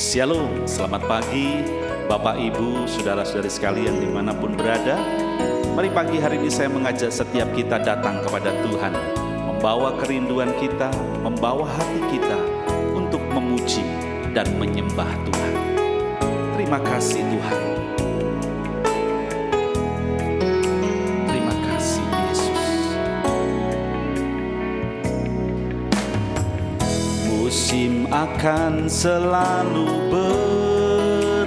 Shalom, selamat pagi Bapak Ibu, saudara-saudari sekalian dimanapun berada. Mari pagi hari ini saya mengajak setiap kita datang kepada Tuhan, membawa kerinduan kita, membawa hati kita untuk memuji dan menyembah Tuhan. Terima kasih Tuhan. Terima kasih Yesus. Musim akan selalu berganti,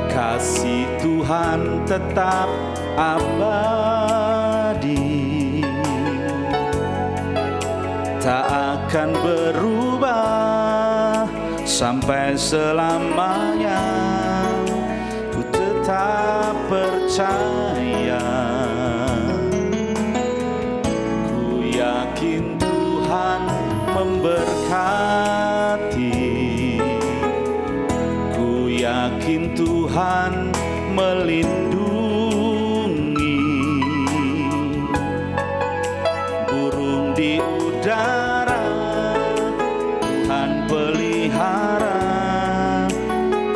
kasih Tuhan tetap abadi, tak akan berubah sampai selamanya. Ku tetap percaya, ku yakin Tuhan memberkati, ku yakin Tuhan melindungi. Burung di udara Tuhan pelihara,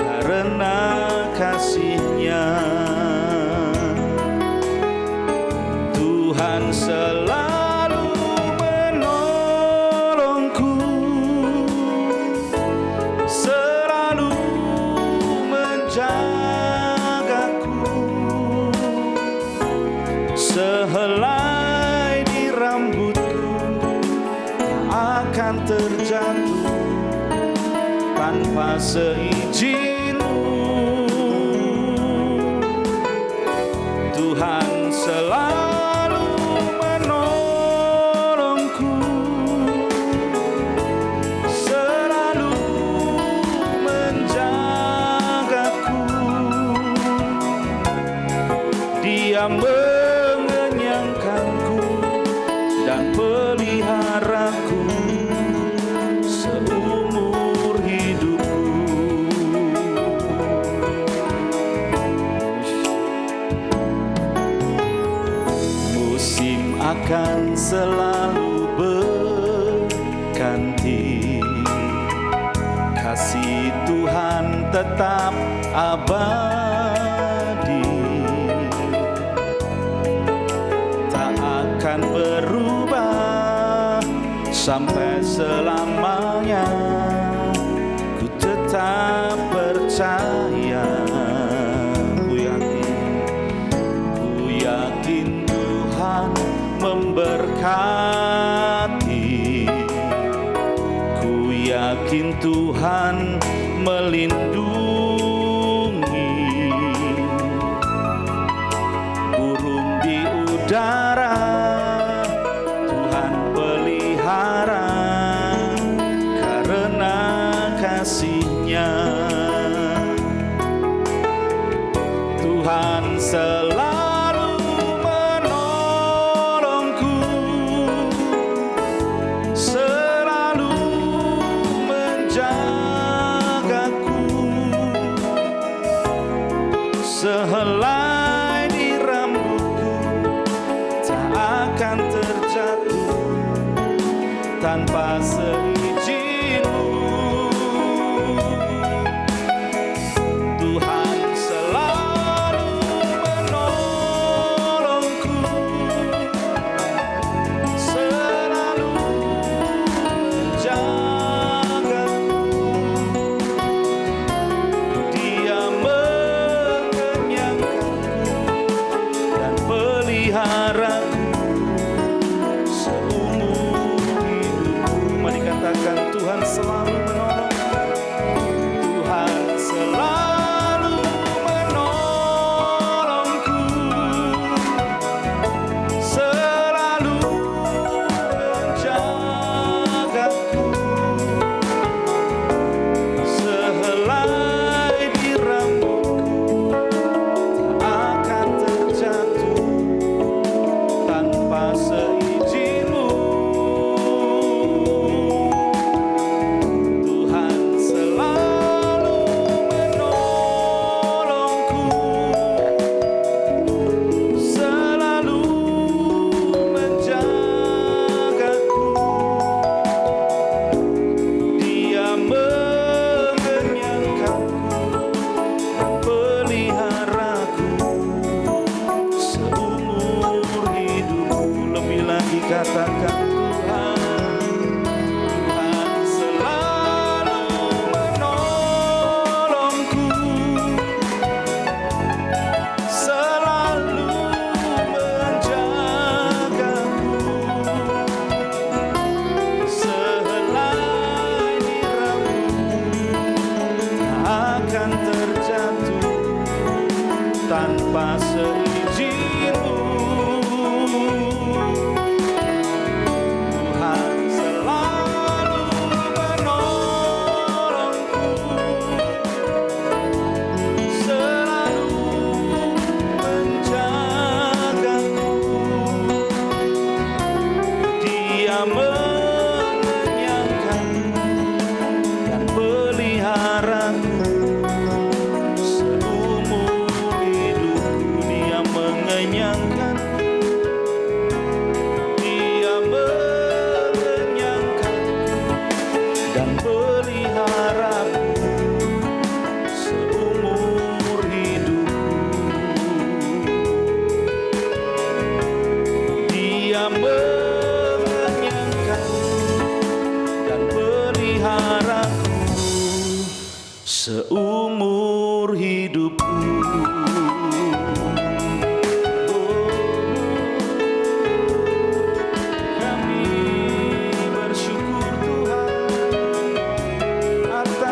karena kasih-Nya Tuhan selalu menolongku, selalu menjagaku. Sehelai di rambutku tak akan terjatuh tanpa seizin-Mu. Tuhan selalu menolongku, selalu menjagaku. Dia mengenyangkanku dan peliharaku seumur hidupku. Musim akan selalu berganti, kasih Tuhan tetap abadi, tak akan berubah sampai selamanya. Ku tetap percaya, ku yakin Tuhan memberkati, ku yakin Tuhan melindungi. Burung di udara Tuhan pelihara, karena kasih-Nya Tuhan selalu menolongku, selalu menjagaku. Sehelai di rambutku tak akan terjatuh tanpa seizin-Mu. Tuhan selalu menolongku, selalu menjagaku. Dia mengenyangkanku dan peliharaku seumur hidupku. Mari katakan, Tuhan selalu dan peliharaku seumur hidupku. Dia mengenyangkan dan peliharaku seumur hidupku.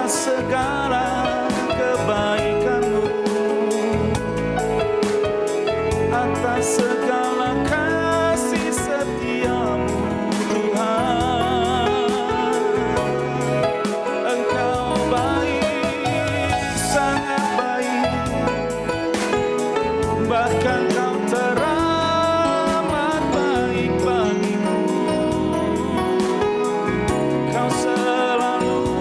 Segala kebaikan-Mu, atas segala kasih setia-Mu, Tuhan. Engkau baik, sangat baik, bahkan Kau teramat baik bagiku. Kau selalu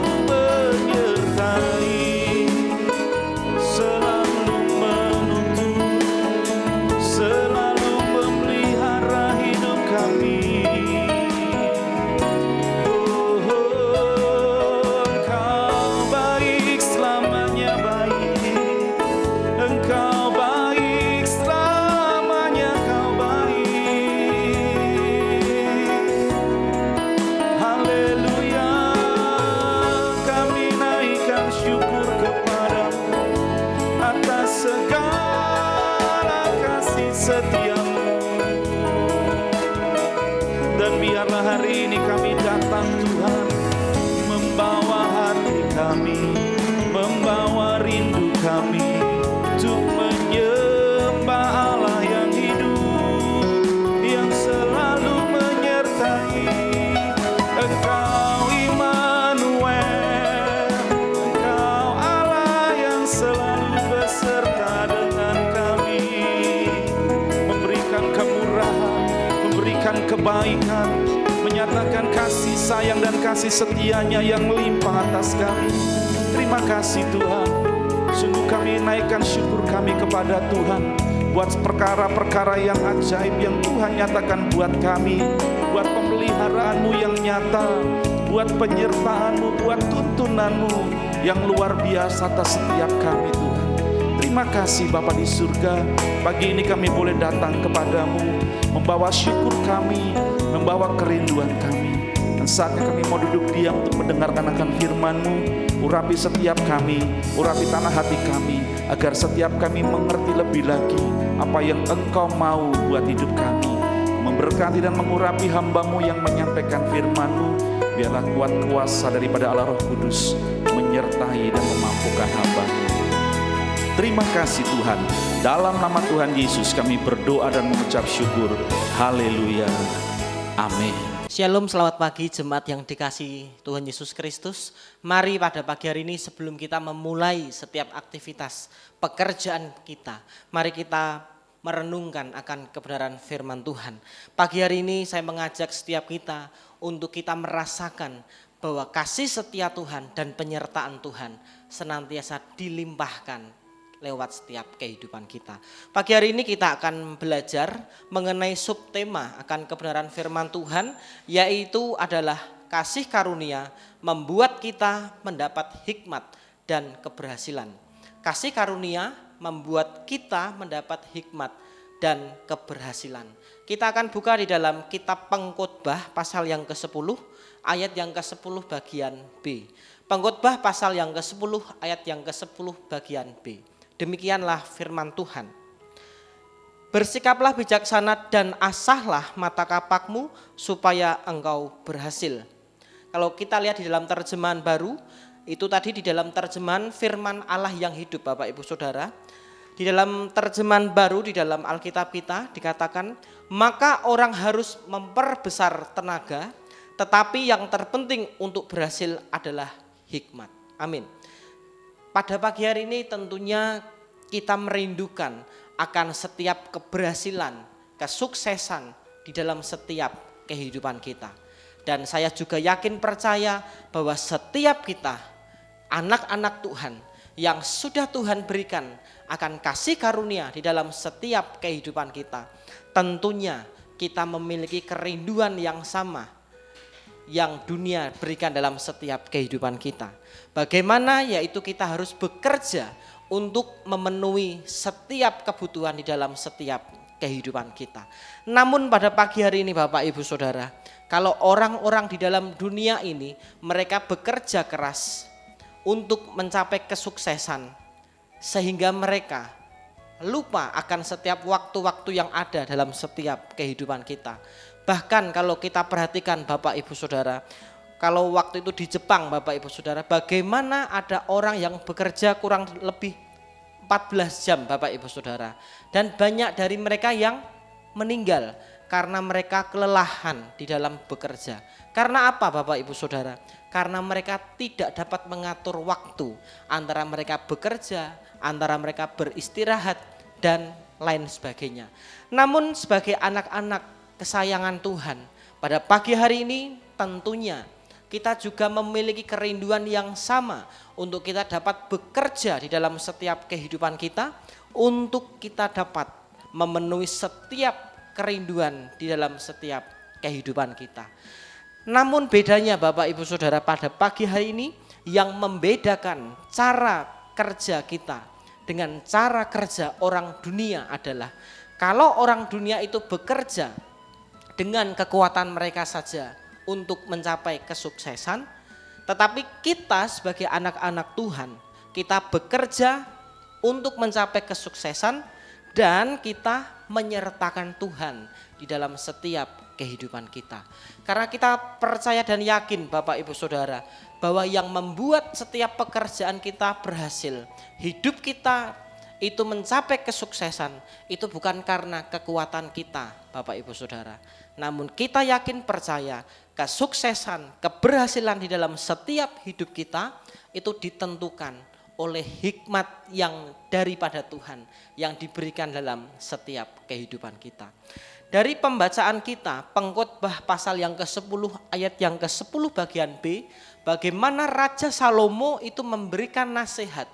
setia-Mu. Dan biarlah hari ini kami datang Tuhan, membawa hati kami, membawa rindu kami untuk menyembah Allah yang hidup, yang selalu menyertai. Engkau Immanuel, Engkau Allah yang selalu beserta dengan kami, memberikan kemurahan, memberikan kebaikan, menyatakan kasih sayang dan kasih setia-Nya yang melimpah atas kami. Terima kasih Tuhan. Sungguh kami naikkan syukur kami kepada Tuhan buat perkara-perkara yang ajaib yang Tuhan nyatakan buat kami, buat pemeliharaan-Mu yang nyata, buat penyertaan-Mu, buat tuntunan-Mu yang luar biasa atas setiap kami Tuhan. Terima kasih Bapa di surga, pagi ini kami boleh datang kepadamu, membawa syukur kami, membawa kerinduan kami. Dan saatnya kami mau duduk diam untuk mendengarkan akan firman-Mu. Urapi setiap kami, urapi tanah hati kami, agar setiap kami mengerti lebih lagi apa yang Engkau mau buat hidup kami. Memberkati dan mengurapi hamba-Mu yang menyampaikan firman-Mu. Biarlah kuat kuasa daripada Allah Roh Kudus menyertai dan memampukan hamba-Mu. Terima kasih Tuhan. Dalam nama Tuhan Yesus kami berdoa dan mengucap syukur. Haleluya. Amin. Shalom, selamat pagi jemaat yang dikasihi Tuhan Yesus Kristus. Mari pada pagi hari ini sebelum kita memulai setiap aktivitas pekerjaan kita, mari kita merenungkan akan kebenaran firman Tuhan. Pagi hari ini saya mengajak setiap kita untuk kita merasakan bahwa kasih setia Tuhan dan penyertaan Tuhan senantiasa dilimpahkan lewat setiap kehidupan kita. Pagi hari ini kita akan belajar mengenai subtema akan kebenaran firman Tuhan, yaitu adalah kasih karunia membuat kita mendapat hikmat dan keberhasilan. Kasih karunia membuat kita mendapat hikmat dan keberhasilan. Kita akan buka di dalam kitab Pengkhotbah pasal yang ke-10, ayat yang ke-10 bagian B. Pengkhotbah pasal yang ke-10, ayat yang ke-10 bagian B. Demikianlah firman Tuhan. Bersikaplah bijaksana dan asahlah mata kapakmu supaya engkau berhasil. Kalau kita lihat di dalam terjemahan baru, itu tadi di dalam terjemahan firman Allah yang hidup Bapak Ibu Saudara. Di dalam terjemahan baru di dalam Alkitab kita dikatakan, maka orang harus memperbesar tenaga, tetapi yang terpenting untuk berhasil adalah hikmat. Amin. Pada pagi hari ini tentunya kita merindukan akan setiap keberhasilan, kesuksesan di dalam setiap kehidupan kita. Dan saya juga yakin percaya bahwa setiap kita, anak-anak Tuhan yang sudah Tuhan berikan akan kasih karunia di dalam setiap kehidupan kita. Tentunya kita memiliki kerinduan yang sama yang dunia berikan dalam setiap kehidupan kita. Bagaimana yaitu kita harus bekerja untuk memenuhi setiap kebutuhan di dalam setiap kehidupan kita. Namun pada pagi hari ini Bapak Ibu Saudara, kalau orang-orang di dalam dunia ini mereka bekerja keras untuk mencapai kesuksesan sehingga mereka lupa akan setiap waktu-waktu yang ada dalam setiap kehidupan kita. Bahkan kalau kita perhatikan Bapak Ibu Saudara, kalau waktu itu di Jepang Bapak Ibu Saudara, bagaimana ada orang yang bekerja kurang lebih 14 jam Bapak Ibu Saudara. Dan banyak dari mereka yang meninggal karena mereka kelelahan di dalam bekerja. Karena apa Bapak Ibu Saudara? Karena mereka tidak dapat mengatur waktu antara mereka bekerja, antara mereka beristirahat dan lain sebagainya. Namun sebagai anak-anak kesayangan Tuhan, pada pagi hari ini tentunya kita juga memiliki kerinduan yang sama untuk kita dapat bekerja di dalam setiap kehidupan kita, untuk kita dapat memenuhi setiap kerinduan di dalam setiap kehidupan kita. Namun bedanya Bapak Ibu Saudara pada pagi hari ini, yang membedakan cara kerja kita dengan cara kerja orang dunia adalah kalau orang dunia itu bekerja dengan kekuatan mereka saja untuk mencapai kesuksesan, tetapi kita sebagai anak-anak Tuhan, kita bekerja untuk mencapai kesuksesan dan kita menyertakan Tuhan di dalam setiap kehidupan kita. Karena kita percaya dan yakin Bapak Ibu Saudara, bahwa yang membuat setiap pekerjaan kita berhasil, hidup kita itu mencapai kesuksesan, itu bukan karena kekuatan kita Bapak Ibu Saudara. Namun kita yakin percaya kesuksesan, keberhasilan di dalam setiap hidup kita itu ditentukan oleh hikmat yang daripada Tuhan yang diberikan dalam setiap kehidupan kita. Dari pembacaan kita, Pengkhotbah pasal yang ke-10 ayat yang ke-10 bagian B, bagaimana Raja Salomo itu memberikan nasihat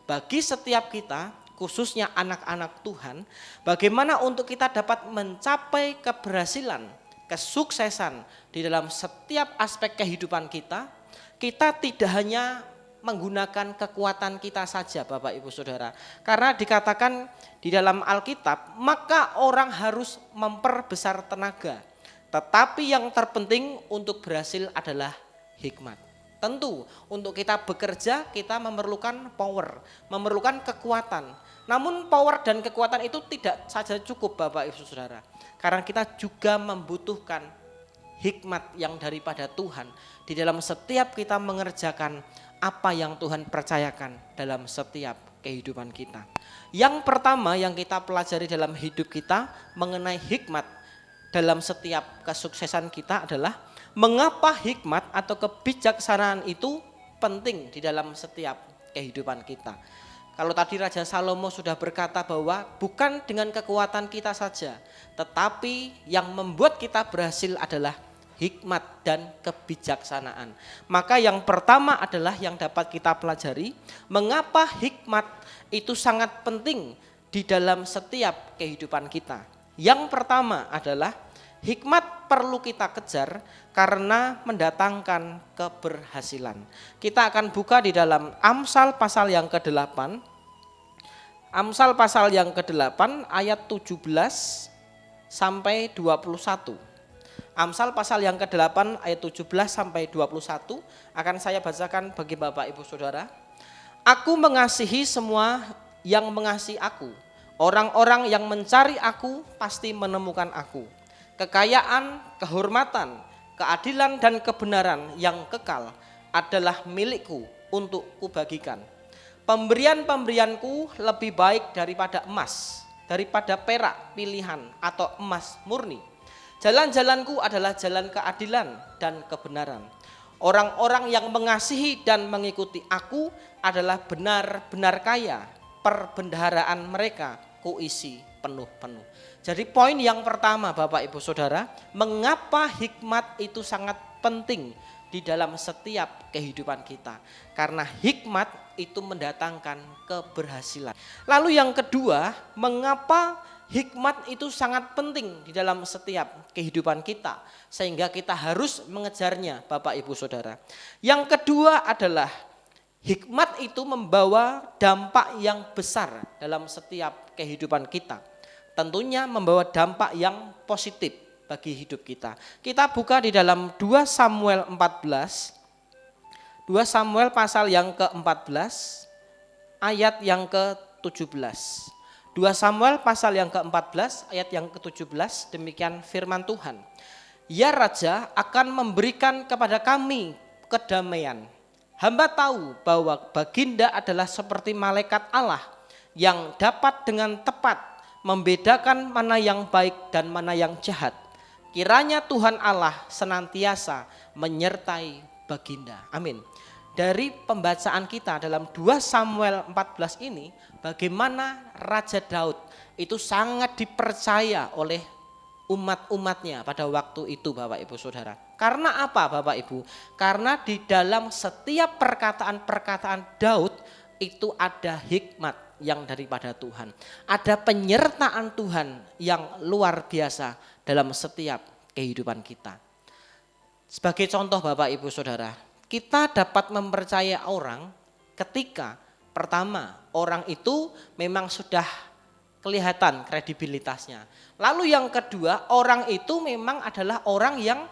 bagi setiap kita, khususnya anak-anak Tuhan, bagaimana untuk kita dapat mencapai keberhasilan, kesuksesan di dalam setiap aspek kehidupan kita. Kita tidak hanya menggunakan kekuatan kita saja Bapak Ibu Saudara. Karena dikatakan di dalam Alkitab, maka orang harus memperbesar tenaga. Tetapi yang terpenting untuk berhasil adalah hikmat. Tentu untuk kita bekerja kita memerlukan power, memerlukan kekuatan. Namun power dan kekuatan itu tidak saja cukup Bapak Ibu Saudara. Karena kita juga membutuhkan hikmat yang daripada Tuhan di dalam setiap kita mengerjakan apa yang Tuhan percayakan dalam setiap kehidupan kita. Yang pertama yang kita pelajari dalam hidup kita mengenai hikmat dalam setiap kesuksesan kita adalah mengapa hikmat atau kebijaksanaan itu penting di dalam setiap kehidupan kita. Kalau tadi Raja Salomo sudah berkata bahwa bukan dengan kekuatan kita saja, tetapi yang membuat kita berhasil adalah hikmat dan kebijaksanaan. Maka yang pertama adalah yang dapat kita pelajari, mengapa hikmat itu sangat penting di dalam setiap kehidupan kita. Yang pertama adalah hikmat perlu kita kejar karena mendatangkan keberhasilan. Kita akan buka di dalam Amsal pasal yang ke-8. Amsal pasal yang ke-8 ayat 17 sampai 21. Amsal pasal yang ke-8 ayat 17 sampai 21 akan saya bacakan bagi Bapak Ibu Saudara. Aku mengasihi semua yang mengasihi aku. Orang-orang yang mencari aku pasti menemukan aku. Kekayaan, kehormatan, keadilan dan kebenaran yang kekal adalah milikku untuk kubagikan. Pemberian-pemberianku lebih baik daripada emas, daripada perak pilihan atau emas murni. Jalan-jalanku adalah jalan keadilan dan kebenaran. Orang-orang yang mengasihi dan mengikuti aku adalah benar-benar kaya. Perbendaharaan mereka kuisi penuh-penuh. Jadi poin yang pertama Bapak Ibu Saudara, mengapa hikmat itu sangat penting di dalam setiap kehidupan kita. Karena hikmat itu mendatangkan keberhasilan. Lalu yang kedua, mengapa hikmat itu sangat penting di dalam setiap kehidupan kita, sehingga kita harus mengejarnya, Bapak Ibu Saudara. Yang kedua adalah hikmat itu membawa dampak yang besar dalam setiap kehidupan kita. Tentunya membawa dampak yang positif bagi hidup kita. Kita buka di dalam 2 Samuel 14, 2 Samuel pasal yang ke-14, ayat yang ke-17. 2 Samuel pasal yang ke-14 ayat yang ke-17, demikian firman Tuhan. Ya Raja akan memberikan kepada kami kedamaian. Hamba tahu bahwa baginda adalah seperti malaikat Allah yang dapat dengan tepat membedakan mana yang baik dan mana yang jahat. Kiranya Tuhan Allah senantiasa menyertai baginda. Amin. Dari pembacaan kita dalam 2 Samuel 14 ini, bagaimana Raja Daud itu sangat dipercaya oleh umat-umatnya pada waktu itu, Bapak Ibu Saudara. Karena apa, Bapak Ibu? Karena di dalam setiap perkataan-perkataan Daud itu ada hikmat yang daripada Tuhan. Ada penyertaan Tuhan yang luar biasa dalam setiap kehidupan kita. Sebagai contoh, Bapak Ibu Saudara, kita dapat mempercayai orang ketika pertama orang itu memang sudah kelihatan kredibilitasnya. Lalu yang kedua, orang itu memang adalah orang yang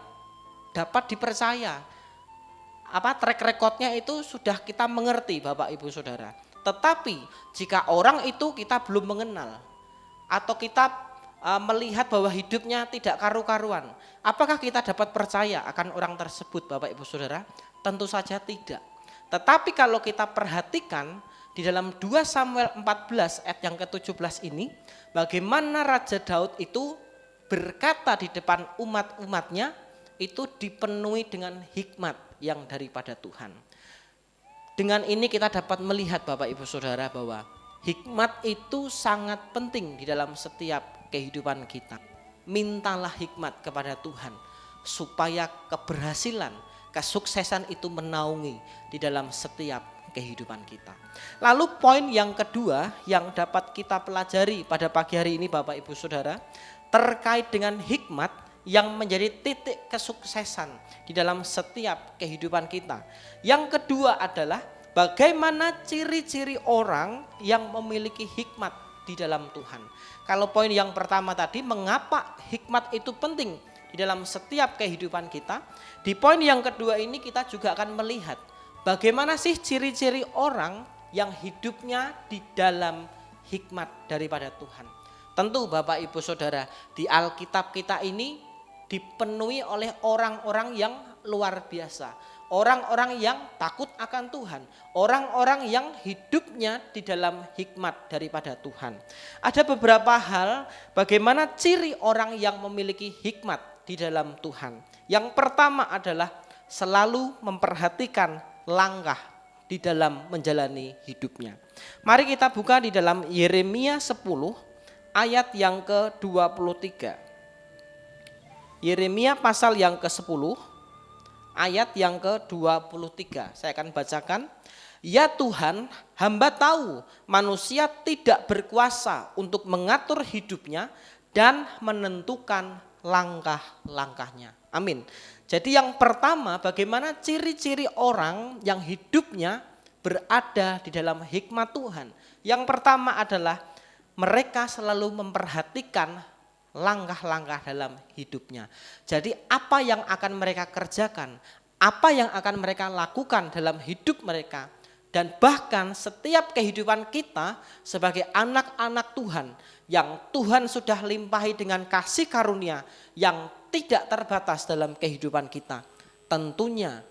dapat dipercaya. Track recordnya itu sudah kita mengerti, Bapak Ibu Saudara. Tetapi jika orang itu kita belum mengenal atau kita melihat bahwa hidupnya tidak karu-karuan, apakah kita dapat percaya akan orang tersebut, Bapak Ibu Saudara? Tentu saja tidak. Tetapi kalau kita perhatikan di dalam 2 Samuel 14 ayat yang ke-17 ini, bagaimana Raja Daud itu berkata di depan umat-umatnya itu dipenuhi dengan hikmat yang daripada Tuhan. Dengan ini kita dapat melihat, Bapak Ibu Saudara, bahwa hikmat itu sangat penting di dalam setiap kehidupan kita. Mintalah hikmat kepada Tuhan supaya keberhasilan, kesuksesan itu menaungi di dalam setiap kehidupan kita. Lalu poin yang kedua yang dapat kita pelajari pada pagi hari ini, Bapak Ibu Saudara, terkait dengan hikmat yang menjadi titik kesuksesan di dalam setiap kehidupan kita. Yang kedua adalah bagaimana ciri-ciri orang yang memiliki hikmat di dalam Tuhan. Kalau poin yang pertama tadi, mengapa hikmat itu penting di dalam setiap kehidupan kita. Di poin yang kedua ini kita juga akan melihat bagaimana sih ciri-ciri orang yang hidupnya di dalam hikmat daripada Tuhan. Tentu Bapak Ibu Saudara, di Alkitab kita ini dipenuhi oleh orang-orang yang luar biasa. Orang-orang yang takut akan Tuhan, orang-orang yang hidupnya di dalam hikmat daripada Tuhan. Ada beberapa hal bagaimana ciri orang yang memiliki hikmat di dalam Tuhan. Yang pertama adalah selalu memperhatikan langkah di dalam menjalani hidupnya. Mari kita buka di dalam Yeremia 10 ayat yang ke-23. Yeremia pasal yang ke-10 ayat yang ke-23. Saya akan bacakan. Ya Tuhan, hamba tahu manusia tidak berkuasa untuk mengatur hidupnya dan menentukan langkah-langkahnya. Amin. Jadi yang pertama, bagaimana ciri-ciri orang yang hidupnya berada di dalam hikmat Tuhan. Yang pertama adalah mereka selalu memperhatikan langkah-langkah dalam hidupnya. Jadi apa yang akan mereka kerjakan, apa yang akan mereka lakukan dalam hidup mereka, dan bahkan setiap kehidupan kita sebagai anak-anak Tuhan yang Tuhan sudah limpahi dengan kasih karunia yang tidak terbatas dalam kehidupan kita. Tentunya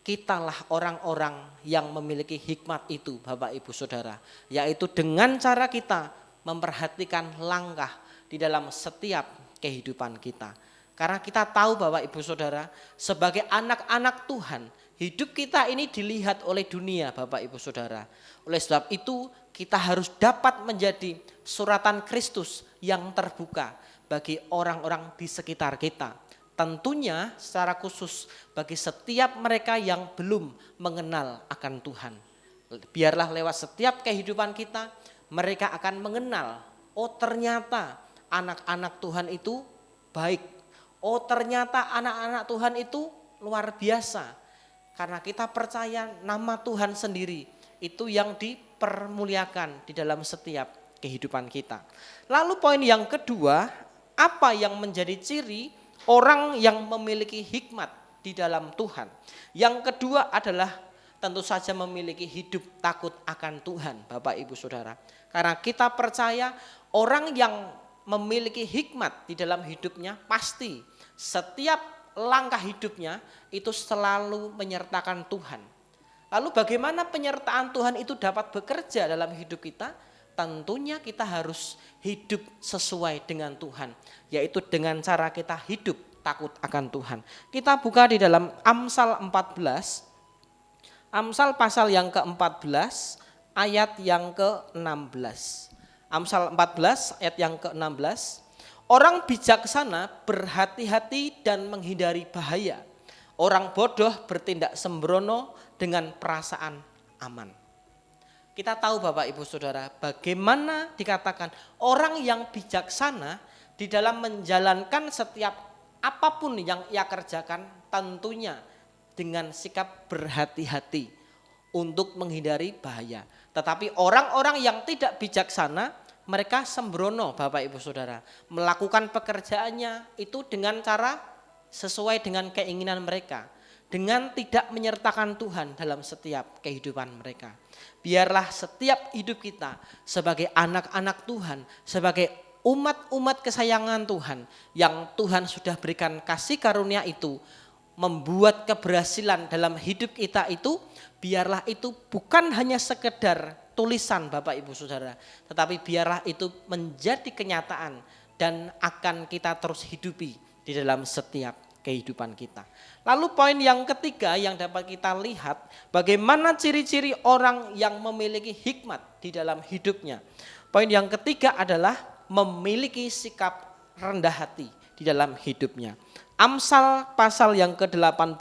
kitalah orang-orang yang memiliki hikmat itu, Bapak Ibu Saudara, yaitu dengan cara kita memperhatikan langkah di dalam setiap kehidupan kita. Karena kita tahu, Bapak Ibu Saudara, sebagai anak-anak Tuhan, hidup kita ini dilihat oleh dunia, Bapak Ibu Saudara. Oleh sebab itu kita harus dapat menjadi suratan Kristus yang terbuka bagi orang-orang di sekitar kita. Tentunya secara khusus bagi setiap mereka yang belum mengenal akan Tuhan. Biarlah lewat setiap kehidupan kita mereka akan mengenal Oh ternyata anak-anak Tuhan itu baik. Oh ternyata anak-anak Tuhan itu luar biasa. Karena kita percaya nama Tuhan sendiri itu yang dipermuliakan di dalam setiap kehidupan kita. Lalu poin yang kedua, apa yang menjadi ciri orang yang memiliki hikmat di dalam Tuhan? Yang kedua adalah tentu saja memiliki hidup takut akan Tuhan, Bapak Ibu Saudara. Karena kita percaya orang yang memiliki hikmat di dalam hidupnya pasti setiap langkah hidupnya itu selalu menyertakan Tuhan. Lalu bagaimana penyertaan Tuhan itu dapat bekerja dalam hidup kita? Tentunya kita harus hidup sesuai dengan Tuhan, yaitu dengan cara kita hidup takut akan Tuhan. Kita buka di dalam Amsal 14, Amsal pasal yang ke-14 ayat yang ke-16. Amsal 14 ayat yang ke-16. Orang bijaksana berhati-hati dan menghindari bahaya. Orang bodoh bertindak sembrono dengan perasaan aman. Kita tahu Bapak Ibu Saudara bagaimana dikatakan orang yang bijaksana di dalam menjalankan setiap apapun yang ia kerjakan tentunya dengan sikap berhati-hati untuk menghindari bahaya. Tetapi orang-orang yang tidak bijaksana mereka sembrono Bapak Ibu Saudara. Melakukan pekerjaannya itu dengan cara sesuai dengan keinginan mereka. Dengan tidak menyertakan Tuhan dalam setiap kehidupan mereka. Biarlah setiap hidup kita sebagai anak-anak Tuhan, sebagai umat-umat kesayangan Tuhan yang Tuhan sudah berikan kasih karunia itu, membuat keberhasilan dalam hidup kita itu, biarlah itu bukan hanya sekedar tulisan Bapak Ibu Saudara, tetapi biarlah itu menjadi kenyataan dan akan kita terus hidupi di dalam setiap kehidupan kita. Lalu poin yang ketiga yang dapat kita lihat, bagaimana ciri-ciri orang yang memiliki hikmat di dalam hidupnya. Poin yang ketiga adalah memiliki sikap rendah hati di dalam hidupnya. Amsal pasal yang ke-18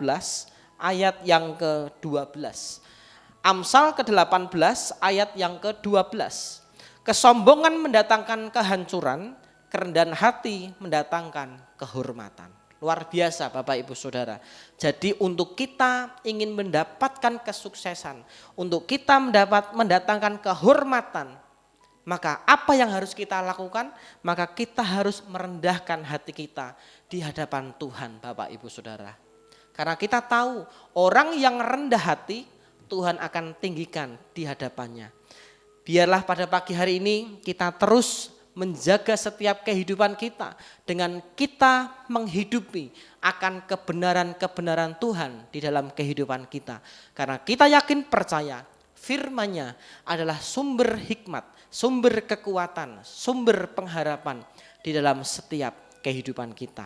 ayat yang ke-12. Amsal ke-18 ayat yang ke-12. Kesombongan mendatangkan kehancuran, kerendahan hati mendatangkan kehormatan. Luar biasa Bapak Ibu Saudara. Jadi untuk kita ingin mendapatkan kesuksesan, untuk kita mendatangkan kehormatan, maka apa yang harus kita lakukan? Maka kita harus merendahkan hati kita di hadapan Tuhan Bapak Ibu Saudara. Karena kita tahu orang yang rendah hati Tuhan akan tinggikan di hadapannya. Biarlah pada pagi hari ini kita terus menjaga setiap kehidupan kita dengan kita menghidupi akan kebenaran-kebenaran Tuhan di dalam kehidupan kita. Karena kita yakin percaya firman-Nya adalah sumber hikmat, sumber kekuatan, sumber pengharapan di dalam setiap kehidupan kita.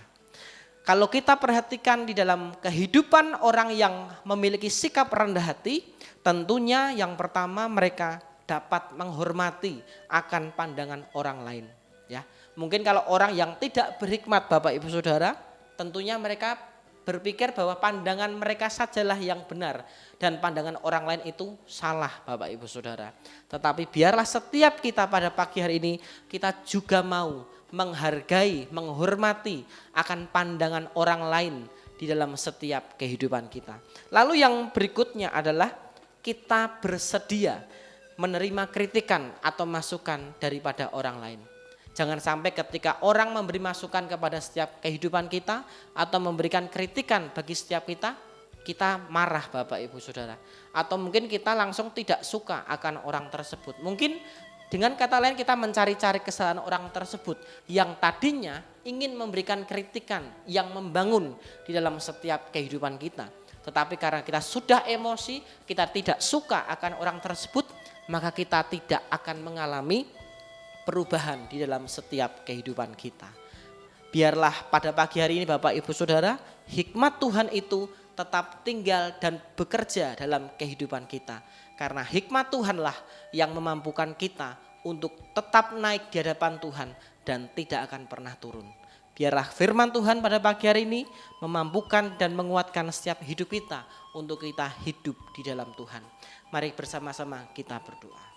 Kalau kita perhatikan di dalam kehidupan orang yang memiliki sikap rendah hati, tentunya yang pertama mereka dapat menghormati akan pandangan orang lain. Ya, mungkin kalau orang yang tidak berhikmat Bapak Ibu Saudara, tentunya mereka berpikir bahwa pandangan mereka sajalah yang benar dan pandangan orang lain itu salah Bapak Ibu Saudara. Tetapi biarlah setiap kita pada pagi hari ini kita juga mau menghargai, menghormati akan pandangan orang lain di dalam setiap kehidupan kita. Lalu yang berikutnya adalah kita bersedia menerima kritikan atau masukan daripada orang lain. Jangan sampai ketika orang memberi masukan kepada setiap kehidupan kita atau memberikan kritikan bagi setiap kita marah Bapak Ibu Saudara. Atau mungkin kita langsung tidak suka akan orang tersebut. Mungkin dengan kata lain kita mencari-cari kesalahan orang tersebut yang tadinya ingin memberikan kritikan yang membangun di dalam setiap kehidupan kita. Tetapi karena kita sudah emosi, kita tidak suka akan orang tersebut, maka kita tidak akan mengalami perubahan di dalam setiap kehidupan kita. Biarlah pada pagi hari ini Bapak Ibu Saudara, hikmat Tuhan itu tetap tinggal dan bekerja dalam kehidupan kita. Karena hikmat Tuhanlah yang memampukan kita untuk tetap naik di hadapan Tuhan dan tidak akan pernah turun. Biarlah firman Tuhan pada pagi hari ini memampukan dan menguatkan setiap hidup kita untuk kita hidup di dalam Tuhan. Mari bersama-sama kita berdoa.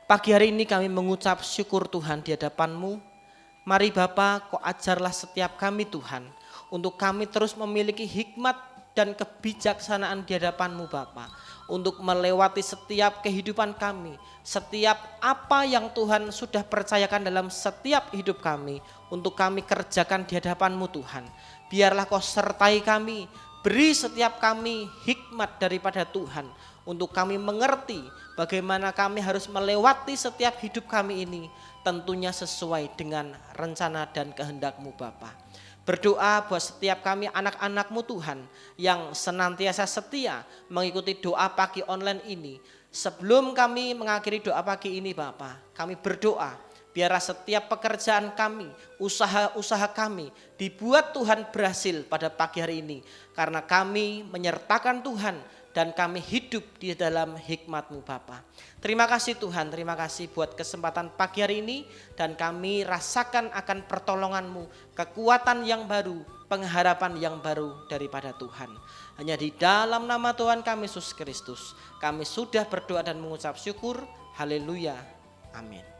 Pagi hari ini kami mengucap syukur Tuhan di hadapan-Mu. Mari Bapa, Kau ajarlah setiap kami Tuhan, untuk kami terus memiliki hikmat dan kebijaksanaan di hadapan-Mu Bapa, untuk melewati setiap kehidupan kami, setiap apa yang Tuhan sudah percayakan dalam setiap hidup kami, untuk kami kerjakan di hadapan-Mu Tuhan. Biarlah Kau sertai kami, beri setiap kami hikmat daripada Tuhan, untuk kami mengerti bagaimana kami harus melewati setiap hidup kami ini, tentunya sesuai dengan rencana dan kehendak-Mu Bapa. Berdoa buat setiap kami anak-anak-Mu Tuhan yang senantiasa setia mengikuti doa pagi online ini. Sebelum kami mengakhiri doa pagi ini Bapa, kami berdoa biarlah setiap pekerjaan kami, usaha-usaha kami dibuat Tuhan berhasil pada pagi hari ini. Karena kami menyertakan Tuhan dan kami hidup di dalam hikmat-Mu Bapa. Terima kasih Tuhan, terima kasih buat kesempatan pagi hari ini, dan kami rasakan akan pertolongan-Mu, kekuatan yang baru, pengharapan yang baru daripada Tuhan. Hanya di dalam nama Tuhan kami Yesus Kristus, kami sudah berdoa dan mengucap syukur. Haleluya. Amin.